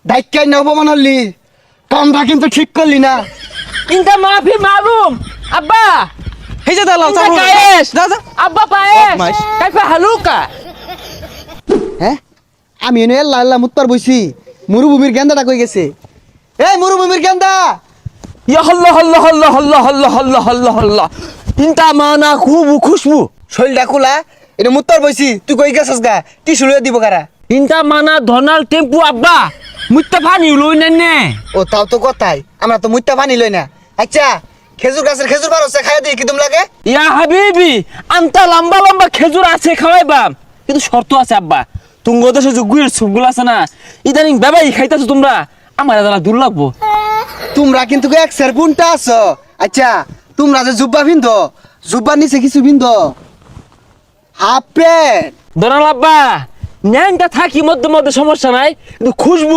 ডাইকাই না অপমান হলি কামটা কিন্তু ঠিক করলি না। ইনটা মাফি মালুম আব্বা এই যে দালাল ইনটা চাপড় কায়েস যা যা আব্বা পায়েস বদমাইশ। কাইফা হালুকা হ্যাঁ আমি এনে লাল্লা মুতপার বইছি মরুভূমির গেন্দাটা কই গেছে? এই মরুভূমির গেন্দা ইয়া হল্লা হল্লা হল্লা হল্লা হল্লা হল্লা হল্লা হল্লা ইনটা মানা খুব খুশবু শৈলটা খোলা এটা মুতপার বইছি তুই কই গেছস গা কি শুরু দিব কারা? ইনটা মানা ধনাল টেম্পু আব্বা মুত্তা পানি লই নেনে ও তাও তো কথাই আমরা তো মুইতা পানি লই না। আচ্ছা খেজুর গাছের খেজুর পারছে খাইয়া দিই কি তুমি লাগে? ইয়া হাবিবি আনতা লম্বা লম্বা খেজুর আছে খাওয়াইবাম কিন্তু শর্ত আছে আব্বা তুঙ্গ দেশে যে গুয়ের সুপগুলো আছে না ইদানিং বেবাই খাইতাছো তোমরা আমার দাদা দূর লাগবো তোমরা কিন্তু এক সের কোনটা আছো? আচ্ছা তোমরা যে জুব্বা বিন্দো জুব্বার নিচে কিছু বিন্দো হাফ প্যান্ট ধনাল আব্বা ন্যাংটা থাকি মধ্যে মধ্যে সমস্যা নাই কিন্তু খুশবু